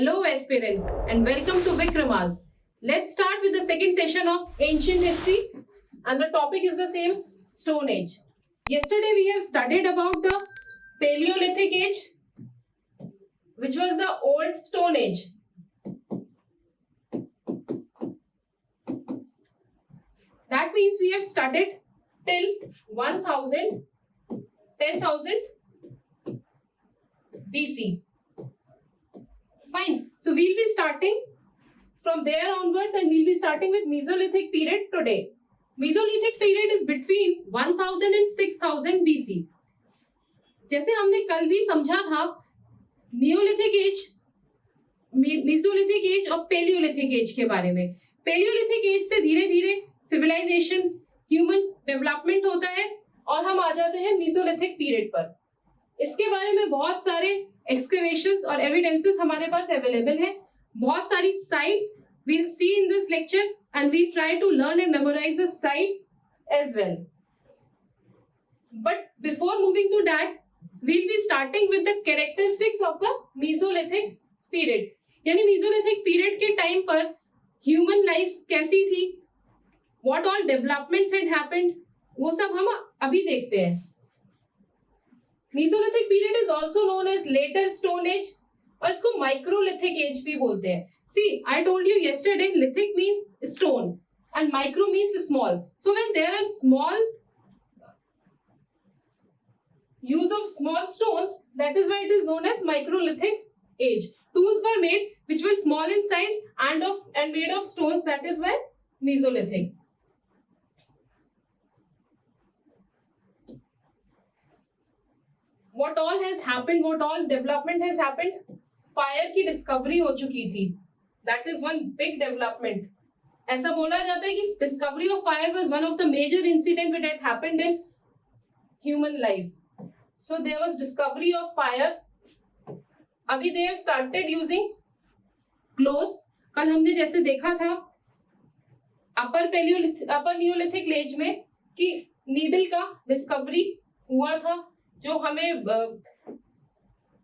Hello aspirants and welcome to Vikramas. Let's start with the second session of ancient history and the topic is the same, Stone Age. Yesterday we have studied about the Paleolithic Age, which was the old Stone Age. That means we have studied till 1000 BC. Fine. So we'll be starting from there onwards and we'll be starting with Mesolithic period today. Mesolithic period is between 1000 and 6000 BC. जैसे हमने कल भी समझा था neolithic age, Mesolithic as और palaeolithic as के बारे में. पेलियोलिथिक एज से धीरे धीरे सिविलाइजेशन, ह्यूमन डेवलपमेंट होता है और हम आ जाते हैं मेसोलिथिक पीरियड पर. इसके बारे में बहुत सारे एक्सकवेशंस और एविडेंसेस हमारे पास अवेलेबल है. बहुत सारी sites we'll see in this lecture and we'll try to learn and memorize the sites as well. But before moving to that, we'll be starting with the characteristics of the Mesolithic period. यानी Mesolithic period के time पर human life कैसी थी, what all developments had happened, वो सब हम अभी देखते हैं. Mesolithic period is also known as later Stone Age और इसको Microlithic Age भी बोलते हैं. See, I told you yesterday, lithic means stone and micro means small. So when there are small use of small stones, that is why it is known as Microlithic Age. Tools were made which were small in size and made of stones. That is why Mesolithic. What all has happened? What all development has happened? Fire की discovery हो चुकी थी. That is one big development. ऐसा बोला जाता है कि discovery of fire was one of the major incident that had happened in human life. So there was discovery of fire. अभी they have started using clothes. कल हमने जैसे देखा था upper Neolithic age में कि needle का discovery हुआ था. जो हमें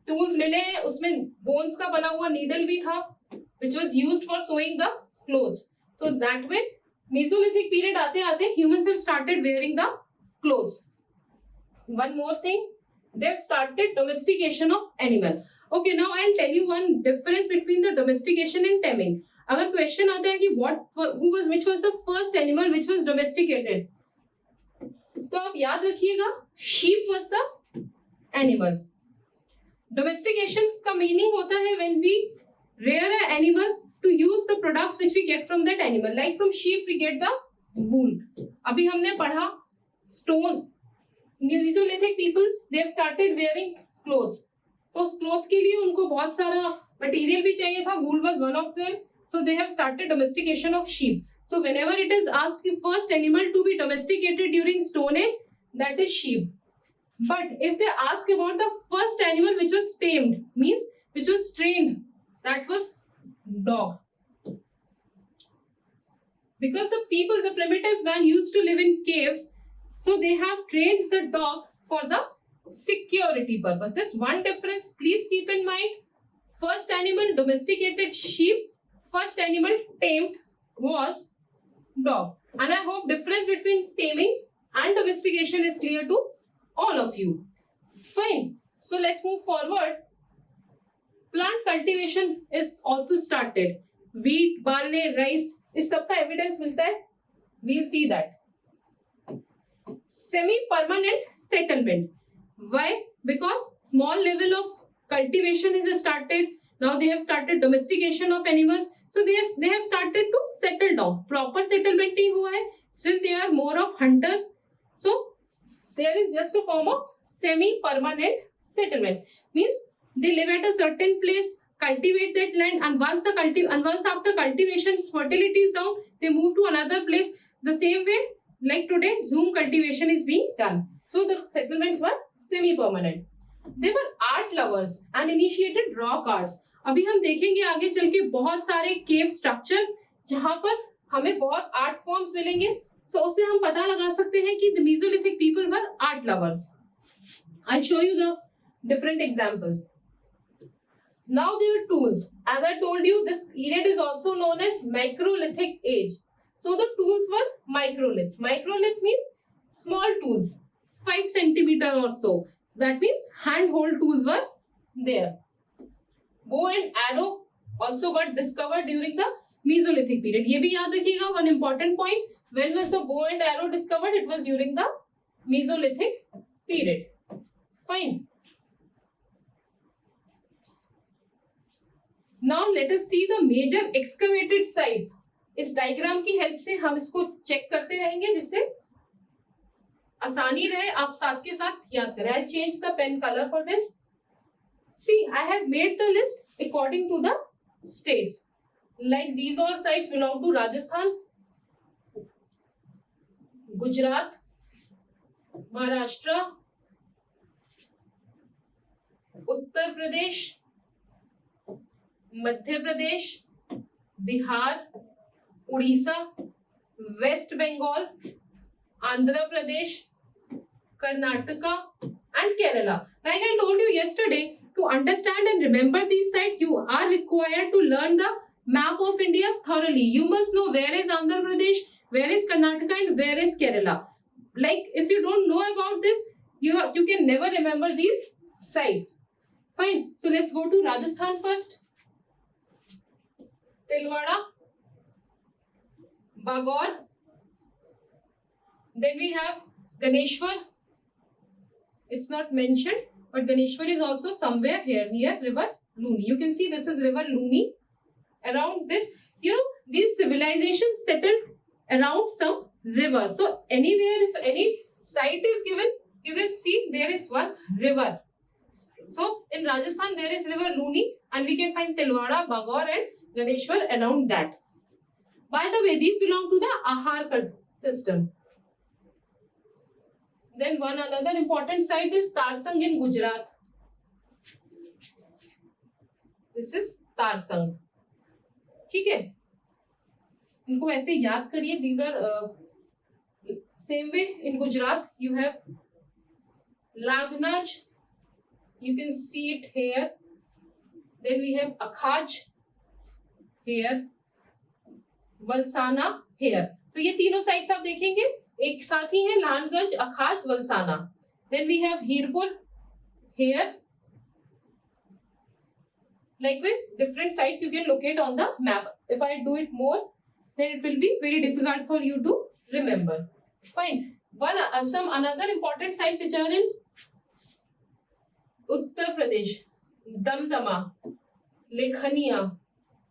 टूल्स मिले हैं उसमें बोन्स का बना हुआ नीडल भी था which was used for sewing the clothes. So that way Mesolithic period आते आते humans have started wearing the clothes. One more thing, they have started domestication of animal. Okay, now I'll tell you one difference between the domestication and taming. अगर question आता है कि which was the first animal which was domesticated, तो आप याद रखिएगा sheep was the animal. Domestication का meaning होता है when we rear an animal to use the products which we get from that animal. Like from sheep we get the wool. अभी हमने पढ़ा stone. Mesolithic people they have started wearing clothes. तो उस cloth के लिए उनको बहुत सारा material भी चाहिए था. Wool was one of them. So they have started domestication of sheep. So whenever it is asked the first animal to be domesticated during Stone Age, that is sheep. But if they ask about the first animal which was tamed, means which was trained, that was dog. Because the primitive man used to live in caves, so they have trained the dog for the security purpose. This one difference, please keep in mind. First animal domesticated sheep, first animal tamed was dog. And I hope difference between taming and domestication is clear to all of you. Fine. So let's move forward. Plant cultivation is also started. Wheat, barley, rice, इस सब का evidence मिलता है. We'll see that. Semi-permanent settlement. Why? Because small level of cultivation is started. Now they have started domestication of animals. So they have started to settle down. Proper settlement ही हुआ है. Still they are more of hunters. So there is just a form of semi-permanent settlement. Means they live at a certain place, cultivate that land, and once after cultivation fertility is down, they move to another place. The same way like today, Zoom cultivation is being done. So the settlements were semi-permanent. They were art lovers and initiated rock arts. अभी हम देखेंगे आगे चल के बहुत सारे केव structures जहां पर हमें बहुत आर्ट फॉर्म्स मिलेंगे. So उससे हम पता लगा सकते हैं कि the Mesolithic people were art lovers. I'll show you the different examples. Now their tools. As I told you, this period is also known as microlithic age. So the tools were microliths. Microlith means small tools, 5 centimeter or so. That means handhold tools were there. Bow and arrow also got discovered during the Mesolithic period. ये भी याद रखिएगा, one important point. When was the bow and arrow discovered? It was during the Mesolithic period. Fine. Now let us see the major excavated sites. इस diagram की help से हम इसको check करते रहेंगे जिससे आसानी रहे, आप साथ के साथ याद करें. I'll change the pen color for this. See, I have made the list according to the states. Like these all sites belong to Rajasthan, Gujarat, Maharashtra, Uttar Pradesh, Madhya Pradesh, Bihar, Odisha, West Bengal, Andhra Pradesh, Karnataka, and Kerala. Like I told you yesterday, to understand and remember these sites, you are required to learn the map of India thoroughly. You must know where is Andhra Pradesh, where is Karnataka, and where is Kerala. Like if you don't know about this, you can never remember these sites. Fine. So let's go to Rajasthan first. Tilwara, Bagor. Then we have Ganeshwar. It's not mentioned, but Ganeshwar is also somewhere here near river Luni. You can see this is river Luni. Around this, these civilizations settled around some river. So anywhere, if any site is given, you can see there is one river. So in Rajasthan, there is river Luni, and we can find Tilwara, Bagor, and Ganeshwar around that. By the way, these belong to the Ahar system. Then one another important site is Tarsang in Gujarat. This is Tarsang. ठीक है, इनको ऐसे याद करिए. These are same way in Gujarat you have Lagnaj. You can see it here. Then we have Akhaj here, Valsana here. तो ये तीनों sites आप देखेंगे एक साथ ही है, लानगंज, अखाज, वलसाना. Then we have Hirpur here. Likewise, different sites you can locate on the map. If I do it more, then it will be very difficult for you to remember. Fine. Some another important sites which are in Uttar Pradesh: Damdama, Lekhania,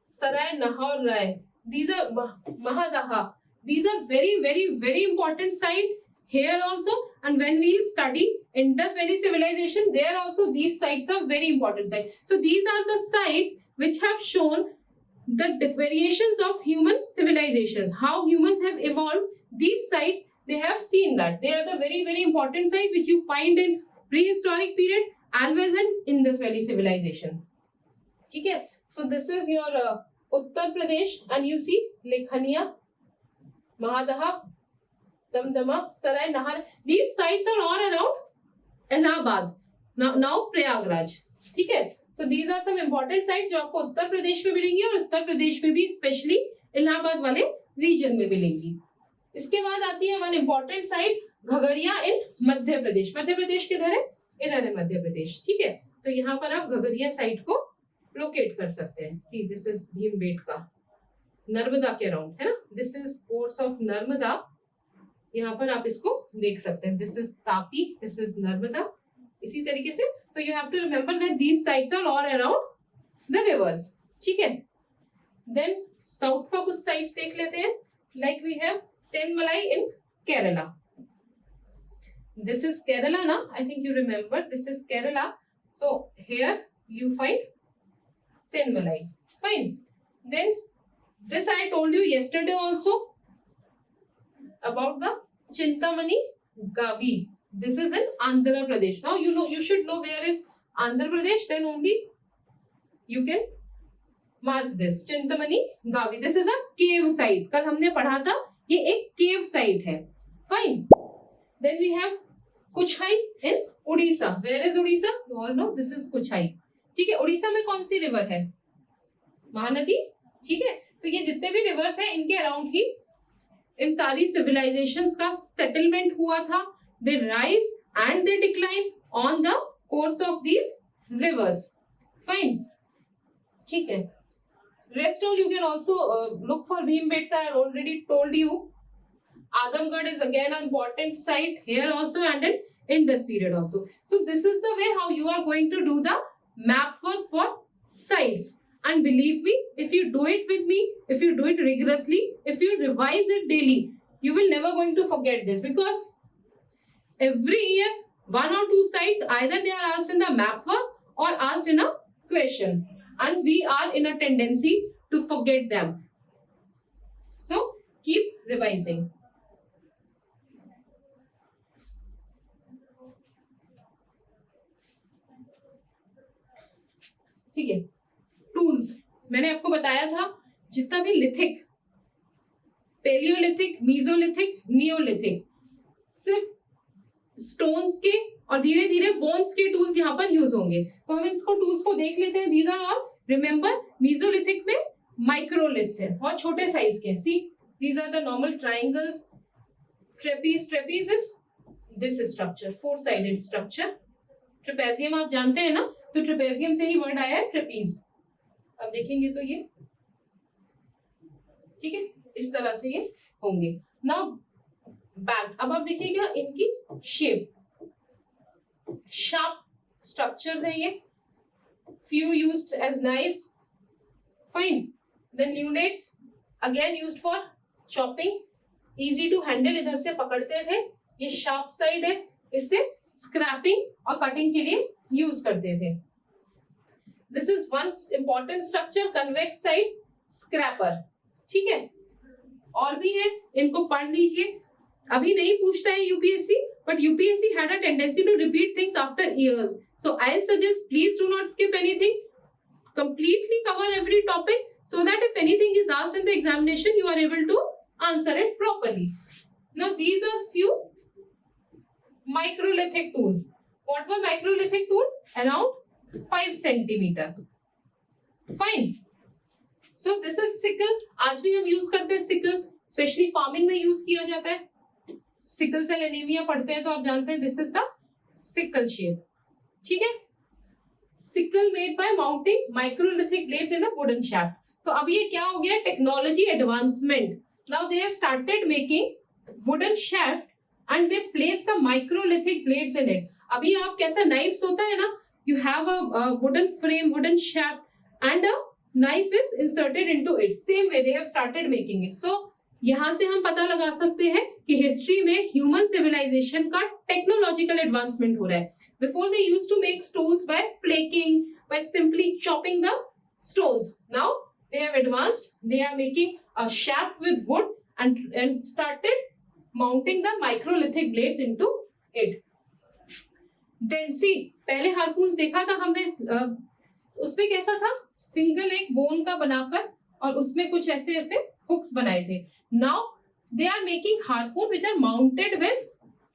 Sarai Nahar Rai. These are Mahadaha. These are very, very, very important sites here also. And when we will study Indus Valley civilization, there also these sites are very important sites. So these are the sites which have shown the variations of human civilizations, how humans have evolved. These sites, they have seen that. They are the very, very important sites which you find in prehistoric period as well as in Indus Valley civilization. Okay? So this is your Uttar Pradesh, and you see Lekhania, Mahadaha, Damdama, Sarai Nahar. These sites are all around Allahabad, now Prayagraj. ठीक है? So these are some important sites जो आपको उत्तर प्रदेश में मिलेंगी और उत्तर प्रदेश में भी specially Allahabad वाले रीजन में मिलेंगी. इसके बाद आती है वन इम्पोर्टेंट साइट घगरिया इन मध्य प्रदेश. मध्य प्रदेश किधर है? इधर है मध्य प्रदेश. ठीक है, तो यहाँ पर आप घगरिया साइट को लोकेट कर सकते हैं. See this is Bhimbetka, Narmada के अराउंड है ना. This is course of Narmada. यहाँ पर आप इसको देख सकते हैं. This is Tapi, this is Narmada. इसी तरीके से तो you have to remember that these sites are all around the rivers. ठीक है, देन साउथ का कुछ साइट्स देख लेते हैं. Like we have Tenmalai in Kerala. This is Kerala ना, I think you remember this is Kerala. So here you find Tenmalai. Fine. Then this I told you yesterday also about the Chintamani Gavi. This is in Andhra Pradesh. Now you should know where is Andhra Pradesh. Then only you can mark this Chintamani Gavi. This is a cave site. कल हमने पढ़ा था ये एक cave site है. Fine. Then we have Kuchai in Odisha. Where is Odisha? You all know this is Kuchai. ठीक है, उड़ीसा में कौन सी रिवर है? महानदी। ठीक है, तो ये जितने भी रिवर्स हैं इनके अराउंड ही इन सारी सिविलाइजेशंस का सेटलमेंट हुआ था. They rise and they decline on the course of these rivers. Fine. ठीक है, rest all you can also look for Bhimbetka. I already told you. Adamgarh is again an important site here also and in Indus period also. So this is the way how you are going to do the map work for sites. And believe me, if you do it with me, if you do it rigorously, if you revise it daily, you will never going to forget this, because every year 1 or 2 sites either they are asked in the map work or asked in a question, and we are in a tendency to forget them. So keep revising. ठीक है, tools मैंने आपको बताया था, जितना भी lithic, palaeolithic, mesolithic, Neolithic, सिर्फ stones के और धीरे धीरे बोन्स के टूल्स यहाँ पर यूज होंगे. तो हम इसको टूल्स को देख लेते हैं. These are all, remember, mesolithic में माइक्रोलिथ्स है और छोटे साइज के. See, these are the normal triangles. Trapeze, trapeze is this structure, 4 sided structure. Trapezium आप जानते हैं ना, तो ट्रेपेजियम से ही वर्ड आया है ट्रेपीज. अब देखेंगे तो ये, ठीक है, इस तरह से ये होंगे. नाउ बैक, अब आप देखिएगा इनकी शेप, शार्प स्ट्रक्चर्स है ये. few used as knife. Fine. Then lunates again used for chopping. Easy to handle, इधर से पकड़ते थे. ये sharp side है, इससे scrapping और cutting के लिए use करते थे. This is one important structure, convex side scraper. ठीक है, और भी है, इनको पढ़ लीजिए. अभी नहीं पूछता है UPSC, but UPSC had a tendency to repeat things after years. So I suggest please do not skip anything. Completely cover every topic so that if anything is asked in the examination, you are able to answer it properly. Now these are few microlithic tools. What were microlithic tools? Around 5 centimeter. Fine. So this is sickle. आज भी हम use करते हैं sickle, specially farming में use किया जाता है. Sickle cell anaemia पढ़ते हैं तो आप जानते हैं this is the sickle shape. ठीक है, sickle made by mounting microlithic blades in a wooden shaft. तो अब ये क्या हो गया, technology advancement. Now they have started making wooden shaft and they place the microlithic blades in it. अभी आप कैसा नाइफ्स होता है ना, you have a wooden frame, wooden shaft and a knife is inserted into it. Same way they have started making it. So यहां से हम पता लगा सकते हैं कि हिस्ट्री में ह्यूमन सिविलाइजेशन का टेक्नोलॉजिकल एडवांसमेंट हो रहा है. Before they used to make stones by flaking, by simply chopping the stones. Now they have advanced, they are making a shaft with wood and started mounting the microlithic blades into it. Then see, पहले harpoons देखा था हमने, उसमें कैसा था, single एक bone का बनाकर और उसमें कुछ ऐसे ऐसे hooks बनाए थे. Now they are making harpoon which are mounted with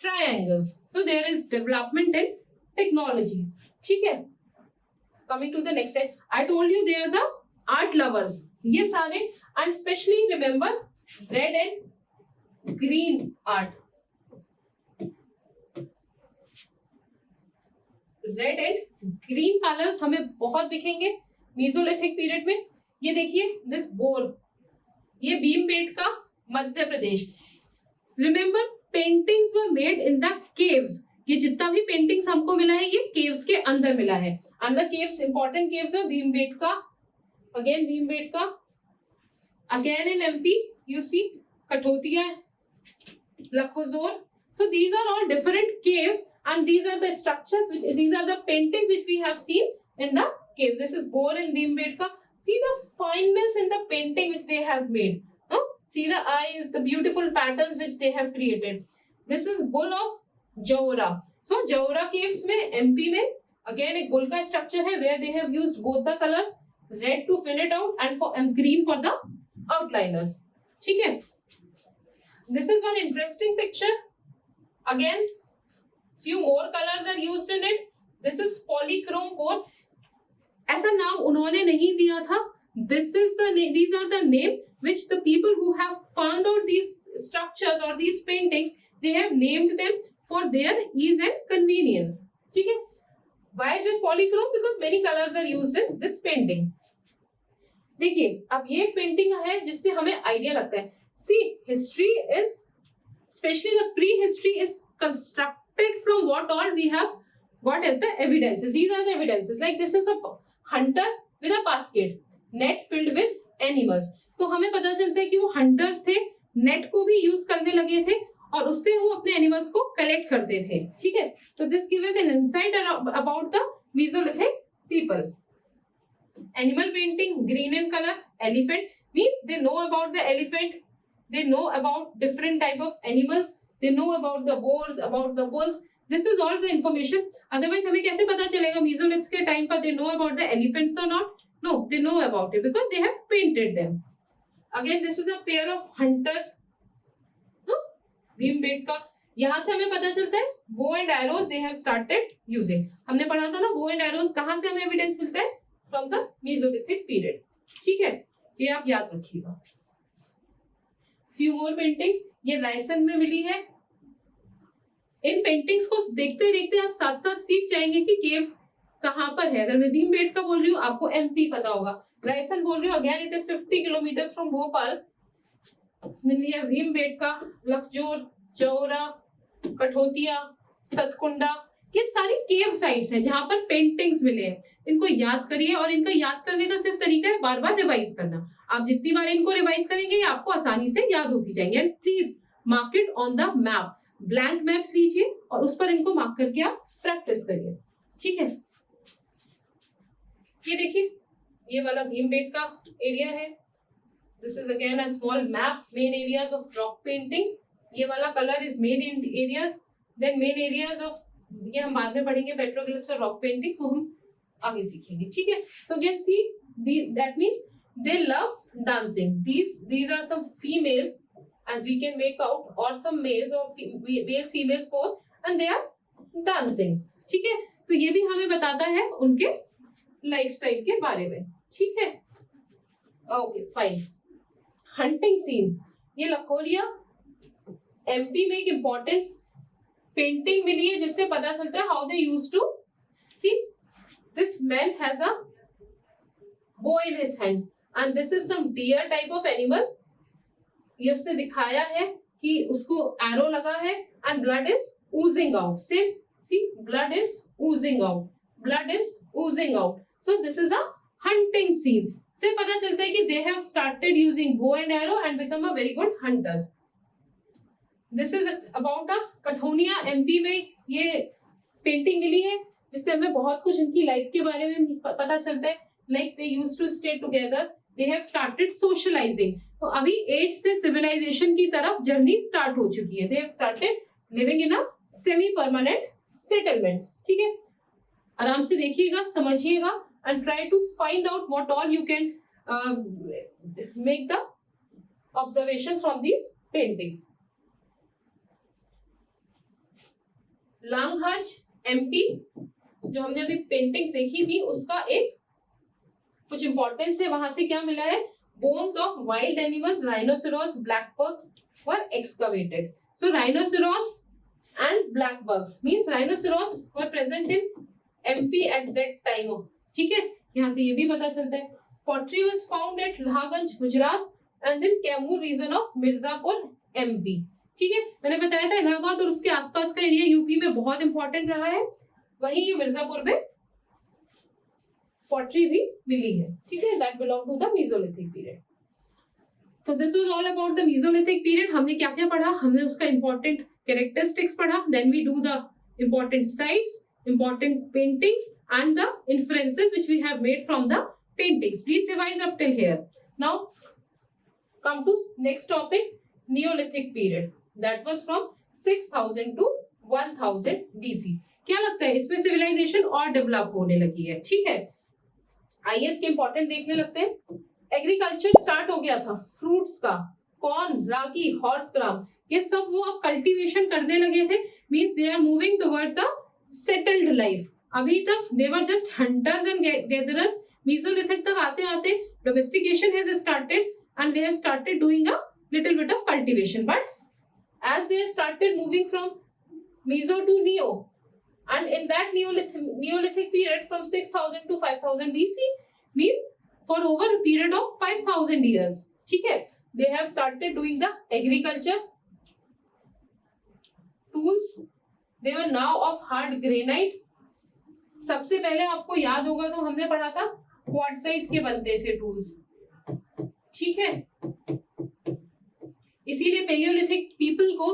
triangles. So there is development in technology. ठीक है, coming to the next slide. I told you they are the art lovers. ये सारे, and especially remember red and green art. Red and green colors हमें बहुत दिखेंगे Mesolithic period में. ये देखिए this boar, ये Bhimbetka Madhya Pradesh. Remember, paintings were made in the caves. ये जितना भी पेंटिंग्स हमको मिला है ये केव्स के अंदर मिला है. अंदर केव्स, इंपॉर्टेंट केव्स है Bhimbetka, again Bhimbetka, again in MP you see Kathotia, Lakhajoar. So these are all different caves and these are the structures which, these are the paintings which we have seen in the caves. This is Bor in Bhimbetka. See the fineness in the painting which they have made. See the eyes, the beautiful patterns which they have created. This is bull of Jaora. So Jaora caves में MP में again एक bull का structure है where they have used both the colors, red to fill it out and green for the outliners. ठीक है. This is one interesting picture. Again, few more colors are used in it. This is polychrome board. नाम उन्होंने नहीं दिया था. These are the name which the people who have found out these structures or these paintings, they have named them for their ease and convenience. ठीक है. Why it is polychrome? Because many colors are used in this painting. देखिए अब ये एक painting है जिससे हमें idea लगता है. See, history is, especially the pre-history, is constructed from what all we have got as the evidences. These are the evidences. Like this is a hunter with a basket, net filled with animals. तो हमें पता चलता है कि वो hunters थे, net को भी यूज करने लगे थे और उससे वो अपने एनिमल्स को कलेक्ट करते थे. ठीक है. तो this gives us an insight about the Mesolithic people. Animal painting, green in color, elephant means they know about the elephant, they know about different type of animals, they know about the boars, about the bulls. This is all the information. Otherwise हमें कैसे पता चलेगा mesolith के time पर they know about the elephants or not? No, they know about it because they have painted them. Again, this is a pair of hunters. No, Bhimbetka. यहाँ से हमें पता चलता है bow and arrows they have started using. हमने पढ़ा था ना bow and arrows कहाँ से हमें evidence मिलता है? From the Mesolithic period. ठीक है, ये आप याद रखिएगा. Few more paintings ये रायसन में मिली है. इन पेंटिंग्स को देखते देखते आप साथ साथ सीख जाएंगे कि केव कहाँ पर है. अगर मैं भीमबेटका बोल रही हूँ आपको एमपी पता होगा. रायसन बोल रही हूँ again it is 50 kilometres from Bhopal. Bhimbetka, Lakhajoar, Chaura, Kathotia, Satkunda, ये सारी केव साइट्स हैं जहां पर पेंटिंग्स मिले हैं. इनको याद करिए और इनका याद करने का सिर्फ तरीका है बार बार रिवाइज करना. आप जितनी बार इनको रिवाइज करेंगे ये आपको आसानी से याद होती जाएंगे. And please mark it on the map. Blank maps लीजिए और उस पर इनको मार्क करके आप प्रैक्टिस करिए. ठीक है. ये देखिए ये वाला भीमबेटका एरिया है. This is again a small map. Main areas of rock painting. ये वाला colour is main areas. Then main areas of, ये हम बाद में पढ़ेंगे पेट्रोग्लिफ्स और रॉक पेंटिंग्स, वो हम आगे सीखेंगे. ठीक है. So can see that means they love dancing. these are some females as we can make out, or some males or males females both, and they are dancing. ठीक है. तो ये भी हमें बताता है उनके लाइफस्टाइल के बारे में. ठीक है. Okay fine. हंटिंग सीन, ये लखोरिया एमपी में एक इम्पोर्टेंट पेंटिंग मिली है जिससे पता चलता है how they use to see. This man has a bow in his hand and this is some deer type of animal. ये उससे दिखाया है कि उसको एरो लगा है and blood is oozing out. See blood is oozing out. Blood is oozing out. So this is a hunting scene. से पता चलता है कि they have started using bow and arrow and become a very good hunters. This is about a Kathonia MP में ये painting मिली है जिससे हमें बहुत कुछ उनकी लाइफ के बारे में पता चलता है. Like they used to stay together, they have started socialising. तो अभी एज से सिविलाइजेशन की तरफ जर्नी स्टार्ट हो चुकी है. They have started living in a semi permanent settlement. ठीक है. आराम से देखिएगा, समझिएगा and try to find out what all you can make the observations from these paintings. Langhnaj MP जो हमने अभी पेंटिंग सीखी थी उसका एक कुछ इंपॉर्टेंस है. वहां से क्या मिला है? Bones of wild animals, rhinoceros, black bucks were excavated. So rhinoceros and black bucks means rhinoceros were present in MP at that time. ठीक है. यहाँ से ये भी पता चलता है. Pottery was found at Lohaganj Gujarat and then Kaimur region of Mirzapur MP. ठीक है. मैंने बताया था इलाहाबाद और उसके आसपास का एरिया यूपी में बहुत इंपॉर्टेंट रहा है. वहीं ये मिर्जापुर में पॉटरी भी मिली है. ठीक है. That belong to the mesolithic period. तो this was all about the mesolithic period. हमने क्या क्या पढ़ा? हमने उसका इंपॉर्टेंट कैरेक्टरिस्टिक्स पढ़ा. Then we do the important sites, important paintings and the influences which we have made from the paintings. Please revise up till here. Now come to next topic, Neolithic period. That was from 6000 to 1000 BC. क्या लगता है इसमें civilisation और develop होने लगी है? ठीक है. आइए इसके इंपॉर्टेंट देखने लगते हैं. एग्रीकल्चर स्टार्ट हो गया था. फ्रूट्स का, कॉर्न, रागी, हॉर्स ग्राम, ये सब वो अब कल्टीवेशन करने लगे थे. Means they are moving towards a settled life. अभी तक they were just hunters and gatherers. Mesolithic तक आते आते domestication has started and they have started doing a little bit of cultivation. But as they started moving from Meso to Neo, and in that Neolithic period from 6000 to 5000 BC means for over a period of 5000 years, ठीक है, they have started doing the agriculture. Tools, they were now of hard granite. सबसे पहले आपको याद होगा तो हमने पढ़ा था क्वार्टजाइट के बनते थे टूल्स, ठीक है, इसीलिए पेलियोलिथिक पीपल को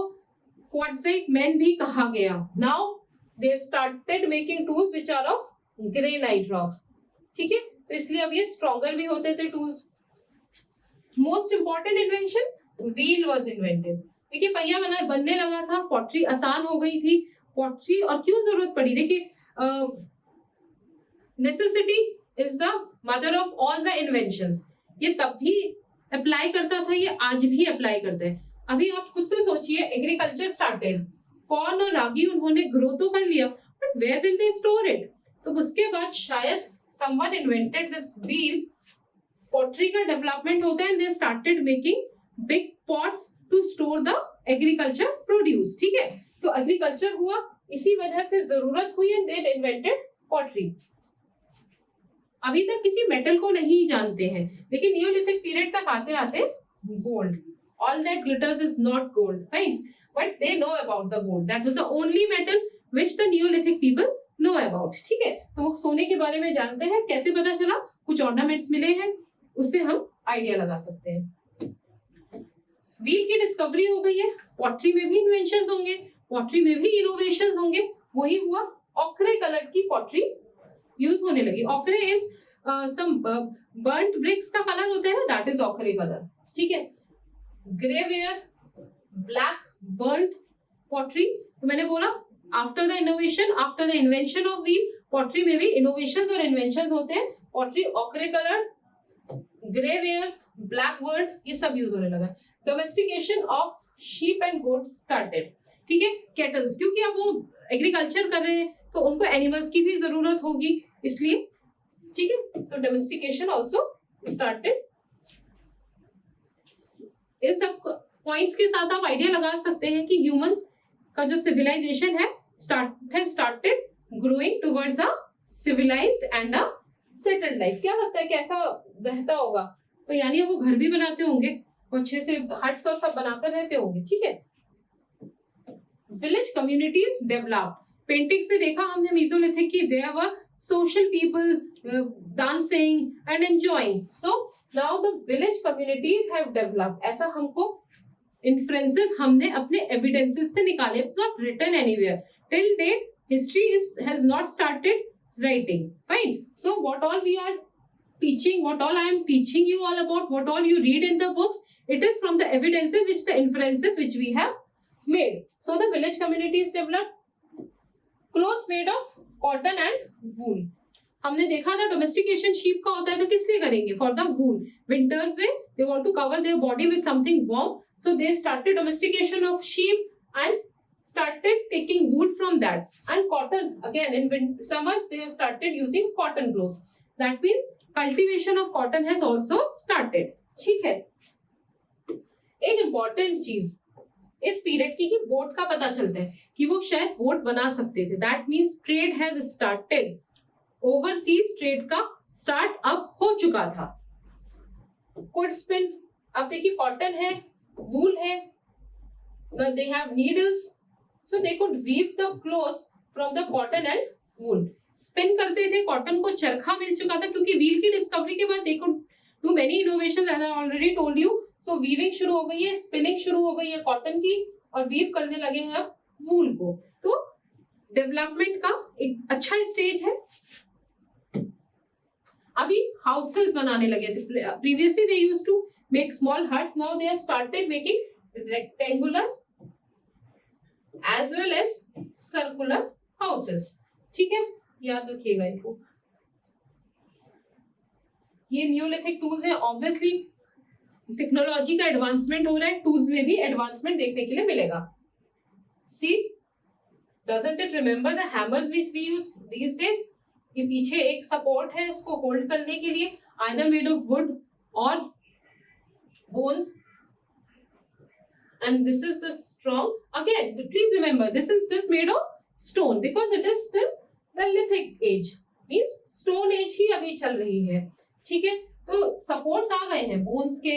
क्वार्टजाइट मैन भी कहा गया. Now they have started making tools which are of granite rocks, ठीक है, तो इसलिए अब ये स्ट्रॉन्गर भी होते थे tools. Most important invention, wheel was invented. देखिए पहिया बनने लगा था, पॉटरी आसान हो गई थी. पॉटरी और क्यों जरूरत पड़ी, देखिए necessity is the mother of all the inventions. ये तब भी अप्लाई करता था, ये आज भी अप्लाई करता है. अभी आप खुद से सोचिए, एग्रीकल्चर स्टार्टेड, कॉर्न और रागी उन्होंने ग्रो तो कर लिया, but where will they store it. तो उसके बाद शायद someone invented this wheel, pottery का डेवलपमेंट होता है and they started making big pots to store the agriculture produce, ठीक है. तो एग्रीकल्चर हुआ, इसी वजह से जरूरत हुई एंड दे इन्वेंटेड पॉटरी. अभी तक किसी मेटल को नहीं जानते हैं, लेकिन नियोलिथिक पीरियड तक आते आते gold, all that glitters is not gold, right? But they know about the gold. That was the only metal which the Neolithic people know about. ठीक है, तो वो सोने के बारे में जानते हैं. कैसे पता चला, कुछ ऑर्नामेंट्स मिले हैं, उससे हम आइडिया लगा सकते हैं. व्हील की डिस्कवरी हो गई है, पॉटरी में भी इन्वेंशंस होंगे, पॉटरी में भी इनोवेशंस होंगे. वही हुआ, ऑक्रे कलर की पॉटरी यूज होने लगी. Ochre is some burnt bricks का कलर होता है, दैट इज ऑक्रे कलर, ठीक है. Greyware, black burnt pottery. तो मैंने बोला after the innovation, after the invention of wheel, pottery में भी इनोवेशंस और इन्वेंशंस होते हैं. Pottery ochre colour, greywares, black burnt, ये सब यूज होने लगा. Domestication of sheep and goats started, ठीक है. कैटल्स, क्योंकि अब वो एग्रीकल्चर कर रहे हैं तो उनको एनिमल्स की भी जरूरत होगी, इसलिए, ठीक है. तो डोमेस्टिकेशन ऑल्सो स्टार्टेड. इन सब पॉइंट्स के साथ आप आइडिया लगा सकते हैं कि ह्यूमंस का जो सिविलाइजेशन है started growing towards a civilised and a settled life. क्या लगता है कैसा रहता होगा, तो यानी वो घर भी बनाते होंगे, अच्छे से हट्स और सब बनाकर रहते होंगे, ठीक है. Village communities developed. पेंटिंग्स में देखा हमने मेसोलिथिक की, there were social people dancing and enjoying. So now the village communities have developed. ऐसा हमको इन्फ्लुएंसेस हमने अपने एविडेंसेस से निकाले. It's not written anywhere till date. History has not started writing, fine. So what all we are teaching, what all I am teaching you all about, what all you read in the books, it is from the evidences which the inferences which we have made. So the village communities developed. Clothes made of cotton and wool. हमने देखा था domestication sheep का होता है, तो किस लिए करेंगे, फॉर द वूल. विंटर्स में they want to cover their body with something warm, so they started domestication of sheep and started taking wool from that. And cotton, again in summers they have started using cotton clothes. That means cultivation of cotton has also started, ठीक है. एक important चीज इस period की कि boat का पता चलता है कि वो शायद बोट बना सकते थे. That means trade has started. Overseas trade का स्टार्ट अब हो चुका था. कुड स्पिन, अब देखिए कॉटन है, वूल है, they have needles, so they could weave the clothes from the cotton and wool. Spin करते थे, कॉटन को चरखा मिल चुका था, क्योंकि व्हील की डिस्कवरी के बाद they could do many innovations as I already told you. So weaving शुरू हो गई है, स्पिनिंग शुरू हो गई है कॉटन की, और वीव करने लगे हैं अब वूल को. तो डेवलपमेंट का एक अच्छा स्टेज है. अभी हाउसेस बनाने लगे थे. Previously they used to make small huts, now they have started making rectangular as well as circular houses, ठीक है. याद रखिएगा इनको. ये न्यूलिथिक टूल्स है. ऑब्वियसली टेक्नोलॉजी का एडवांसमेंट हो रहा है, टूल्स में भी एडवांसमेंट देखने के लिए मिलेगा. See, doesn't it remember the hammers which we use these days? ये पीछे एक सपोर्ट है उसको होल्ड करने के लिए, आइदर मेड ऑफ वुड और bones, and this is the strong, again please remember this is just made of stone because it is still the lithic age, means stone age ही अभी चल रही है, ठीक है। तो सपोर्ट्स आ गए हैं बोन्स के,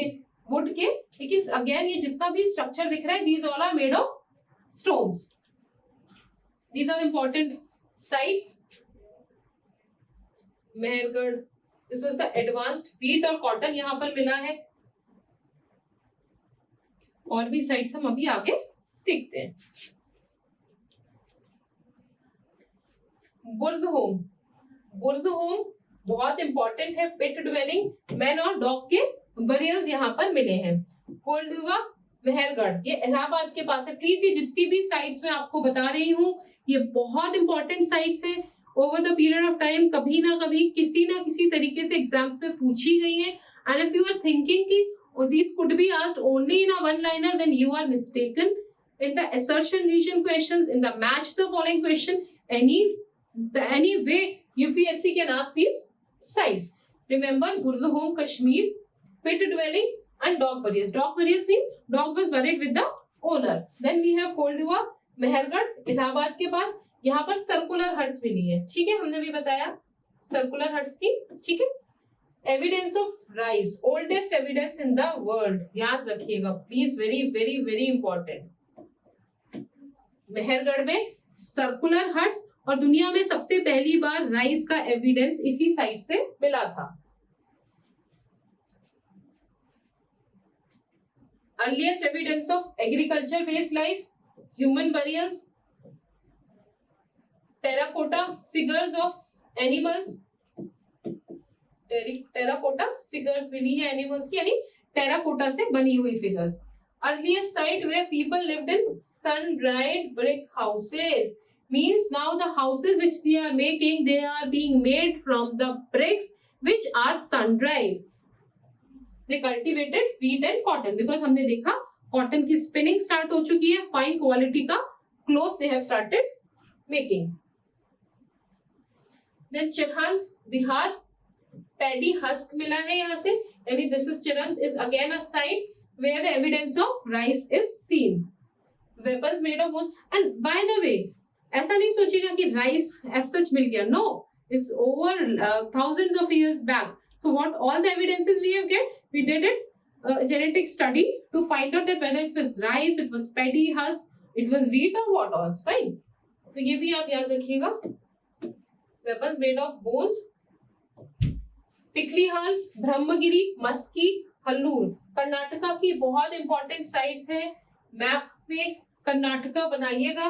वुड के, लेकिन अगेन ये जितना भी स्ट्रक्चर दिख रहा है these all are made of stones. These are important sites. Mehrgarh, this was the advanced wheat और कॉटन यहाँ पर मिला है। और भी साइट्स हम अभी आगे देखते हैं। बुर्ज होम, बुर्ज होम बहुत इंपॉर्टेंट है, पिट ड्वेलिंग, मैन और डॉग के बरियर्स यहाँ पर मिले हैं। कोल्डुआ, मेहरगढ़, ये इलाहाबाद के पास है। प्लीज ये जितनी भी साइट्स मैं आपको बता रही हूँ ये बहुत इंपॉर्टेंट साइट्स है, over the period of time कभी ना कभी किसी ना किसी तरीके से एग्जाम्स में पूछी गई है। And if you are thinking कि these could be asked only in a one liner, then you are mistaken. In the assertion region questions, in the match the following question, any way UPSC can ask these sites. Remember Burj Home, Kashmir, pit dwelling and dog burials. Dog burials means dog was buried with the owner. Then we have Koldihwa, Mehrgarh, Allahabad के पास, यहाँ पर circular huts मिली है, ठीक है, हमने भी बताया सर्कुलर हट्स थी, ठीक है। Evidence of rice, oldest evidence in the world, याद रखिएगा please, very very very important. Mehrgarh में सर्कुलर हट्स और दुनिया में सबसे पहली बार राइस का एविडेंस इसी साइट से मिला था। Earliest evidence of agriculture based life, human burials, terracotta figures of animals, terracotta figures मिली है एनिमल्स की, यानी टेराकोटा से बनी हुई figures. Earliest site where people lived in sun dried brick houses, means now the houses which they are making, they are being made from the bricks which are sun dried. They cultivated wheat and cotton, because हमने देखा cotton की spinning start हो चुकी है, fine quality का cloth they have started making. Then Chirand, Bihar, paddy husk मिला है यहाँ से, यानी this is Chirand, is again a site where the evidence of rice is seen. Weapons made of bone, and by the way ऐसा नहीं सोचिएगा कि राइस एज सच मिल गया, no, it's over thousands of years back. So what all the evidences we have get, we did its genetic study to find out that whether it was rice, it was paddy husk, it was wheat or what else, fine. तो ये भी आप याद रखिएगा। Weapons made of bones, Piklihal, Brahmagiri, Maski, Hallur, Karnataka की बहुत important sites हैं। Map में कर्नाटका बनाइएगा,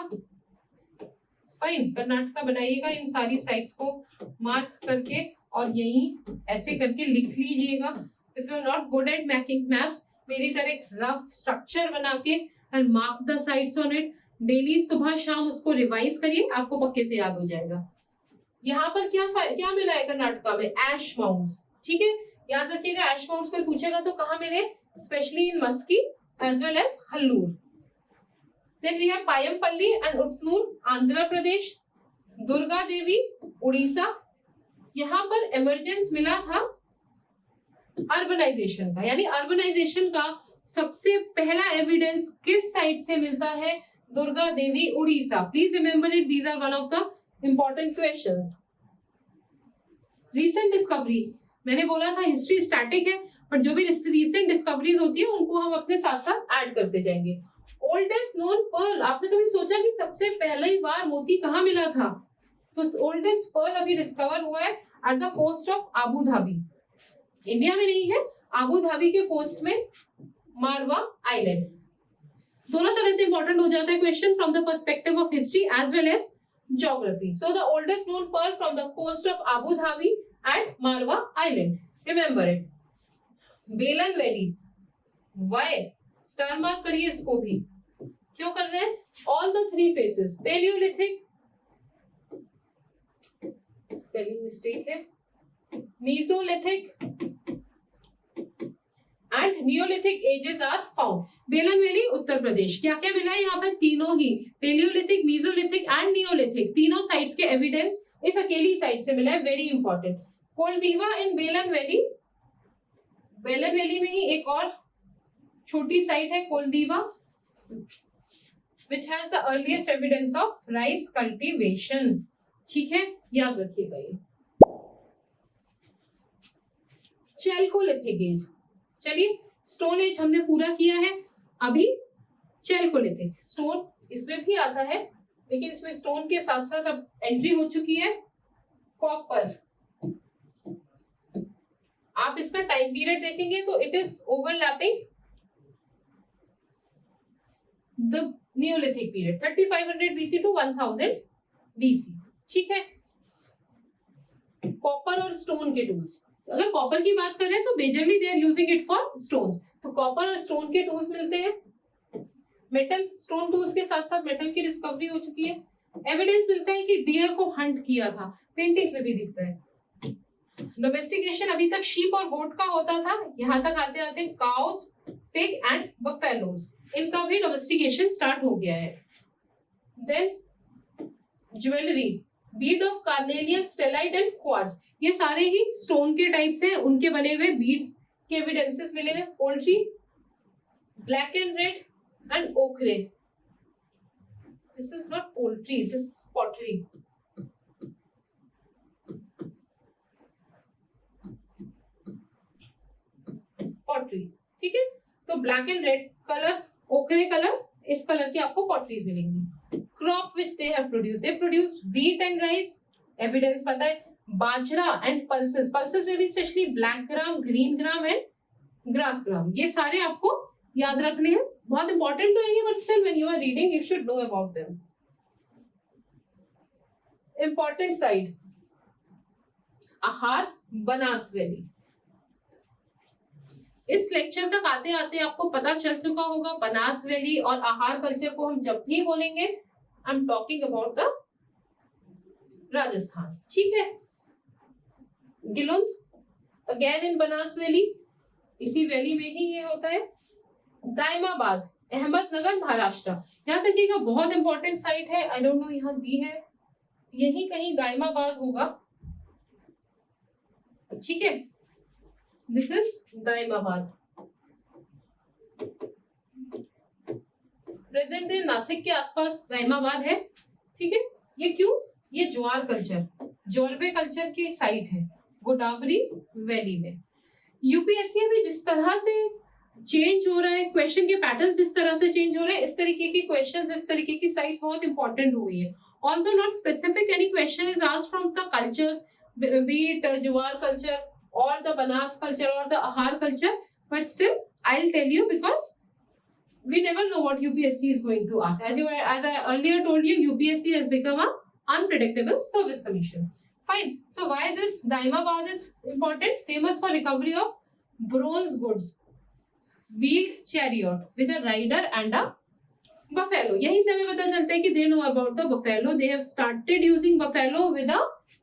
फाइन, कर्नाटका बनाइएगा, इन सारी साइट्स को मार्क करके और यहीं ऐसे करके लिख लीजिएगा। If you are not good at making maps, मेरी तरह एक रफ स्ट्रक्चर बना के and mark the sites on it, daily सुबह शाम उसको रिवाइज करिए, आपको पक्के से याद हो जाएगा। यहाँ पर क्या मिला है कर्नाटका में, एश माउंट्स, ठीक है, याद रखिएगा। एश माउंट्स कोई पूछेगा तो कहाँ मिले, specially in Maski as well as Hallur. Then we have Paiyampalli and Utnur, Andhra Pradesh, Durga Devi, Orissa. यहाँ पर इमरजेंस मिला था अर्बनाइजेशन का, यानी अर्बनाइजेशन का सबसे पहला एविडेंस किस साइट से मिलता है, Durga Devi, Orissa. Please remember it, these are one of the important questions. Recent discovery, मैंने बोला था हिस्ट्री स्टैटिक है, पर जो भी रिसेंट डिस्कवरीज होती है उनको हम अपने साथ साथ ऐड करते जाएंगे। ओल्डेस्ट नोन पर्ल, आपने कभी सोचा कि सबसे पहली बार मोती कहाँ मिला था? तो ओल्डेस्ट पर्ल अभी डिस्कवर हुआ है at the coast of Abu Dhabi, India में नहीं है, आबू धाबी के कोस्ट में, मारवा आइलैंड। दोनों तरह से इंपॉर्टेंट हो जाता है question, from the perspective of history as well as geography. So the oldest known pearl from the coast of Abu Dhabi and Marwa Island. Remember it. Belan Valley. Why? Star mark करिए इसको भी। क्यों कर रहे हैं? All the three phases. Paleolithic. Spelling mistake है। Mesolithic and Neolithic ages are found. बेलन valley, Uttar Pradesh. क्या क्या मिला है यहाँ पर? तीनों ही, पेलियोलिथिक, मीजोलिथिक एंड नियोलिथिक, तीनों साइट्स के एविडेंस इस अकेली साइट से मिला है, वेरी इंपॉर्टेंट। कोलदीवा इन बेलन वैली, बेलन वैली में ही एक और छोटी साइट है कोलदीवा, which has the earliest evidence of rice cultivation। ठीक है, याद रखिएगा ये। चैल्कोलिथिक एज, चलिए स्टोन एज हमने पूरा किया है, अभी चैल्कोलिथिक स्टोन इसमें भी आता है, लेकिन इसमें स्टोन के साथ साथ अब एंट्री हो चुकी है कॉपर। आप इसका टाइम पीरियड देखेंगे तो it is overlapping the neolithic period 3500 BC to 1000 BC. ठीक है, कॉपर और स्टोन के टूल्स, अगर कॉपर की बात करें तो majorly they are using it for stones, तो कॉपर और स्टोन के टूल्स मिलते हैं। मेटल स्टोन टूल्स के साथ साथ मेटल की डिस्कवरी हो चुकी है। एविडेंस मिलता है कि डियर को हंट किया था, पेंटिंग्स में भी दिखता है। डोमेस्टिकेशन अभी तक शीप और गोट का होता था, यहाँ तक आते आते काउस, पिग एंड बफेलोज, इनका भी डोमेस्टिकेशन स्टार्ट हो गया है। Then jewellery, bead of carnelian, steatite and quartz, ये सारे ही स्टोन के टाइप से उनके बने हुए बीड्स के एविडेंसेस मिले हैं। Poultry, black and red and ochre, this is not poultry, this is pottery. Pottery, ठीक है, तो black and red colour, ochre colour, इस कलर की आपको पॉटरीज मिलेंगी। Crop which they have produced, they produced wheat and rice, evidence पता है। Bajra and pulses, pulses में भी specially black gram, green gram and grass gram, ये सारे आपको याद रखने हैं, बहुत इंपॉर्टेंट तो है, but still when you are reading you should know about them. Important site Ahar, Banas valley. इस लेक्चर तक आते आते आपको पता चल चुका होगा बनास वैली और आहार कल्चर को हम जब भी बोलेंगे I am talking about the Rajasthan. ठीक है, Gilund again in Banas valley, इसी वैली में ही ये होता है। दाइमाबाद, अहमदनगर, महाराष्ट्र, यहाँ तक ये बहुत इंपॉर्टेंट साइट है, आई डोंट नो यहाँ दी है, यही कहीं दाइमाबाद होगा। ठीक है, this is Daimabad, present day Nashik के आसपास दाइमाबाद है। ठीक है, ये क्यों, ये ज्वार कल्चर, जोरवे कल्चर की साइट है गोदावरी वैली में। यूपीएससी भी जिस तरह से चेंज हो रहा है, क्वेश्चन के पैटर्न जिस तरह से चेंज हो रहे हैं, इस तरीके की क्वेश्चंस, इस तरीके की साइट्स बहुत इंपॉर्टेंट हो गई है। Although not specific any question is asked from the cultures, B it jowar culture और द बनास कल्चर और द आहार culture, but still I'll tell you because we never know what UPSC is going to ask. As I earlier told you, UPSC has become a unpredictable service commission. Fine. So why this Daimabad is important? Famous for recovery of bronze goods, wheeled chariot with a rider and a buffalo. यही से हमें पता चलता है कि they know about the buffalo. They have started using buffalo with a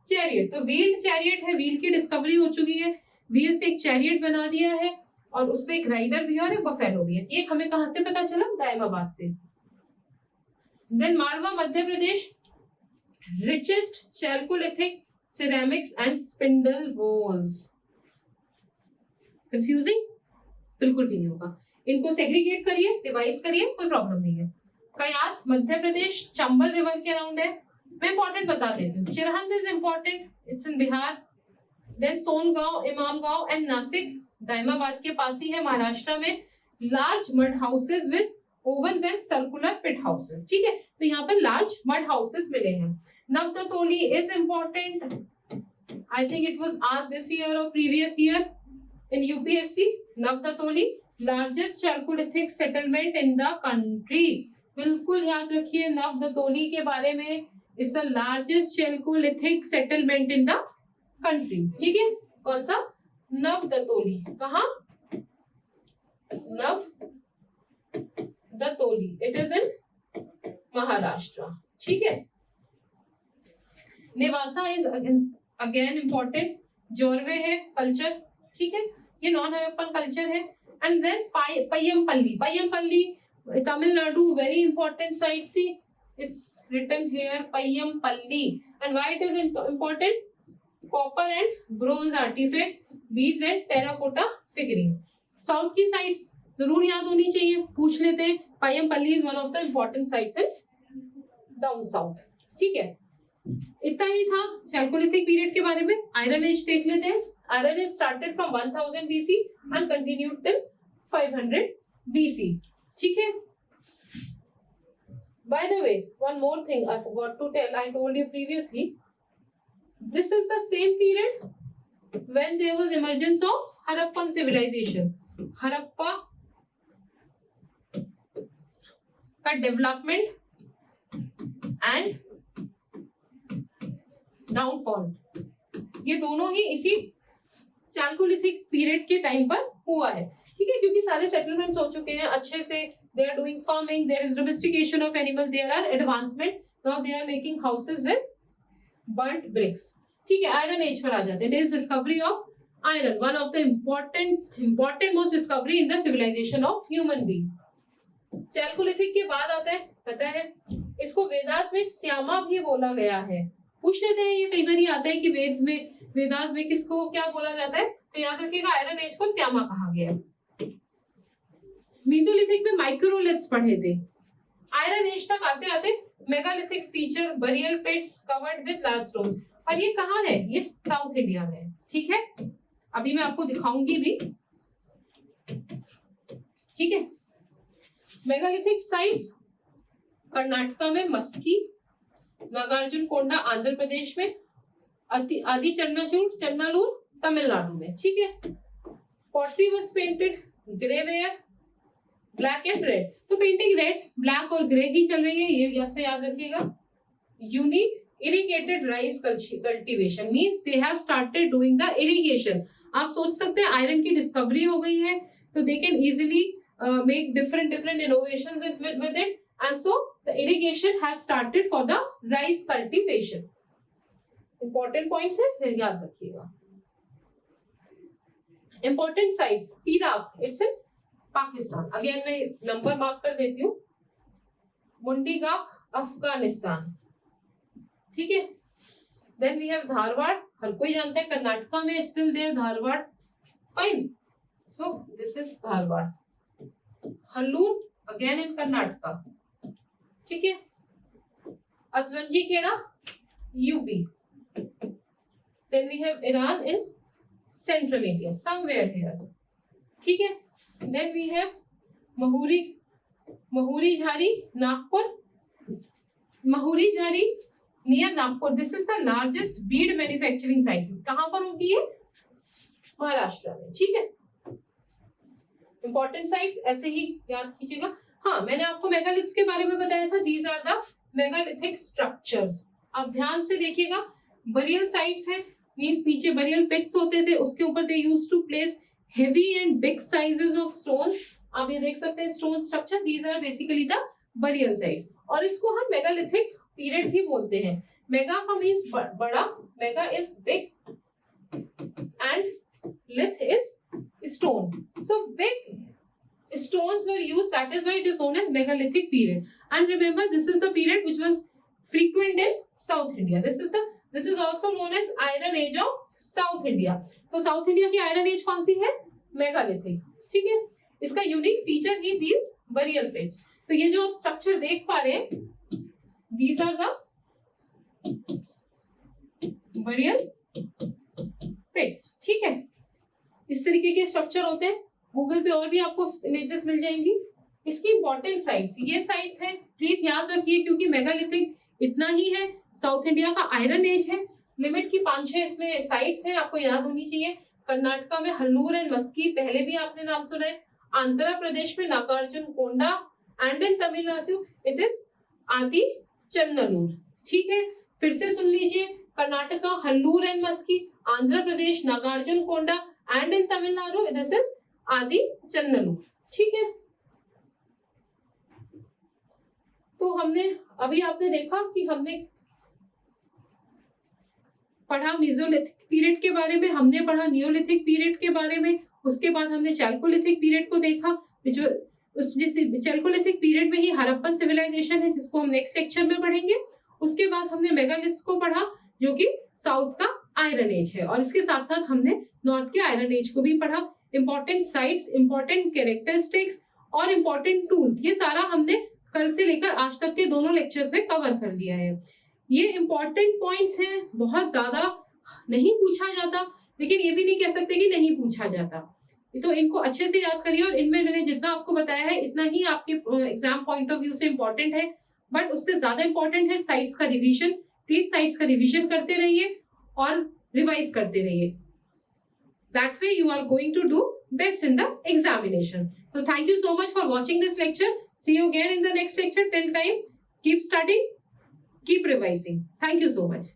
chariot. तो wheeled chariot है, wheel की डिस्कवरी हो चुकी है, wheel से एक chariot बना दिया है और उसपे एक राइडर भी है और एक बफेलो भी है। ये हमें कहां से पता चला? दाइमाबाद से। Then Malwa, Madhya Pradesh, richest chalcolithic ceramics and spindle whorls. Confusing? बिल्कुल भी नहीं होगा, इनको सेग्रीगेट करिए, डिवाइस करिए, कोई प्रॉब्लम नहीं है। कयात मध्य प्रदेश, चंबल रिवर के अराउंड है। मैं इंपॉर्टेंट बता देती हूँ, Chirand is important, it's in Bihar. Then Songaon, Inamgaon and Nasik Daimabad के पास ही है, महाराष्ट्र में। Large mud houses with ovens and circular pit houses. ठीक है, तो यहाँ पर लार्ज मड हाउसेस मिले हैं। Navdatoli is important, I think it was asked this year और previous year in UPSC. Navdatoli largest chalcolithic settlement in the country, बिल्कुल याद रखिए नवदतोली के बारे में। It's the largest chalcolithic settlement in the country. ठीक है, कौन सा? नवदतोली। कहा? Navdatoli, it is in Maharashtra. ठीक है, Nevasa is again important, Jorwe है कल्चर। ठीक है, ये नॉन हड़प्पन कल्चर है। And then Payyampalli, Paiyampalli Tamil Nadu, very important site. See it's written here, Paiyampalli And why it is important? Copper and bronze artifacts, beads and terracotta figurines. South की sites जरूर याद होनी चाहिए, पूछ लेते हैं. Paiyampalli is one of the important sites in down south. ठीक है, इतना ही था चैल्कोलिथिक पीरियड के बारे में. आयरन एज देख लेते हैं. Iron age started from 1000 BC and continued till 500 BC. ठीक है. By the way, one more thing I forgot to tell. I told you previously. This is the same period when there was emergence of Harappan civilization. Harappa का development and downfall, ये दोनों ही इसी Chalcolithic period के time पर हुआ है. ठीक है, क्योंकि सारे सेटलमेंट्स हो चुके हैं अच्छे से. They are doing farming. There is domestication of animal. There are advancement. Now they are making houses with burnt bricks. ठीक है, आयरन एज पर आ जाते हैं. There is discovery of iron, one of the important most discovery in the civilization of human being. Chalcolithic के बाद आता है, पता है, इसको वेदास में श्यामा भी बोला गया है. पूछ लेते हैं, ये कई बार ही आता है कि वेदास में किसको क्या बोला जाता है. तो याद रखिएगा, आयरन एज को श्यामा कहा गया है. मीसोलिथिक में माइक्रोलिथ्स पढ़े थे. आयरन एज तक आते आते megalithic feature burial pits covered with large stone. और ये कहाँ है? ये साउथ इंडिया में है. ठीक है, अभी मैं आपको दिखाऊंगी भी. ठीक है, मेगालिथिक साइट्स कर्नाटका में मस्की, नागार्जुन कोंडा आंध्र प्रदेश में, आदि चन्नालूर तमिलनाडु में. ठीक है. Pottery was painted grey ware black and red. तो पेंटिंग रेड, ब्लैक और ग्रे ही चल रही है, ये इसमें याद रखिएगा. Unique irrigated rice cultivation means they have started doing the irrigation. आप सोच सकते हैं आयरन की डिस्कवरी हो गई है तो they can easily make different innovations with it, and so the irrigation has started for the rice cultivation. Important points है, याद रखिएगा. Important sites, Pirak, it's in Pakistan. Again मैं नंबर मार्क कर देती हूँ. मुंडीगाक, अफगानिस्तान. ठीक है. देन वी हैव धारवाड़, हर कोई जानता है कर्नाटका में still there Dharwad. Fine, so this is Dharwad. Hallur again in Karnataka. ठीक है. Atranji Kheda, UP. Then we have Eran in central India, somewhere here. ठीक है. Then we have Mahuri Jhari, Nagpur. Mahuri Jhari near Nagpur. This is the largest bead manufacturing site. कहाँ पर होगी ये? महाराष्ट्र में. ठीक है. Important sites ऐसे ही याद कीजिएगा. हाँ, मैंने आपको मेगालिथ्स के बारे में बताया था. These are the megalithic structures. आप ध्यान से देखिएगा. burial sites है, means नीचे burial pits होते थे, उसके ऊपर they used to place heavy and big sizes of stones. आप ये देख सकते हैं stone structure. These are basically the burial sites. और इसको हम megalithic period भी बोलते हैं. Mega का means बड़ा, mega is big and lith is stone. So big stones were used. That is why it is known as megalithic period. And remember, this is the period which was frequent in South India. This is also known as Iron Age of south India. तो south India की iron age कौन सी है? Megalithic. ठीक है. इसका unique feature ही these burial pits. तो ये जो आप स्ट्रक्चर देख पा रहे हैं, these are the burial pits. ठीक है. इस तरीके के स्ट्रक्चर होते हैं. गूगल पे और भी आपको इमेजेस मिल जाएंगी. इसकी इंपॉर्टेंट साइट्स, ये साइट्स है, प्लीज याद रखिए, क्योंकि मेगालिथिक इतना ही है. साउथ इंडिया का आयरन एज है. लिमिट की 5-6 इसमें साइट्स हैं, आपको याद होनी चाहिए. कर्नाटका में हल्लूर एंड मस्की, पहले भी आपने नाम सुना है. आंध्र प्रदेश में Nagarjuna Konda, and in Tamil Nadu it is Adichanallur. ठीक है. फिर से सुन लीजिए. Karnataka Hallur and Maski, Andhra Pradesh Nagarjuna Konda, and in Tamil Nadu this is Adichanallur. ठीक है. तो हमने अभी आपने देखा कि हमने पढ़ा मीसोलिथिक पीरियड के बारे में, हमने पढ़ा नियोलिथिक पीरियड के बारे में, उसके बाद हमने चैल्कोलिथिक पीरियड को देखा. चैल्कोलिथिक पीरियड में ही हड़प्पन सिविलाइजेशन है, जिसको हम नेक्स्ट लेक्चर में पढ़ेंगे. उसके बाद हमने मेगालिथ्स को पढ़ा जो कि साउथ का आयरन एज है, और इसके साथ साथ हमने नॉर्थ के आयरन एज को भी पढ़ा। इंपॉर्टेंट साइट्स, इंपॉर्टेंट कैरेक्टरिस्टिक्स और इंपॉर्टेंट टूल्स, ये सारा हमने कल से लेकर आज तक के दोनों लेक्चर्स में कवर कर लिया है। ये इंपॉर्टेंट पॉइंट्स हैं, बहुत ज्यादा नहीं पूछा जाता, लेकिन ये भी नहीं कह सकते कि नहीं पूछा जाता। तो इनको अच्छे से याद करिए, और इनमें मैंने जितना आपको बताया है इतना ही आपके एग्जाम पॉइंट ऑफ व्यू से इंपॉर्टेंट है, बट उससे ज्यादा इंपॉर्टेंट है साइट्स का रिवीजन। प्लीज साइट्स का रिवीजन करते रहिए और रिवाइज करते रहिए। That way you are going to do best in the examination. So thank you so much for watching this lecture. See you again in the next lecture. Till time, keep studying, keep revising. Thank you so much.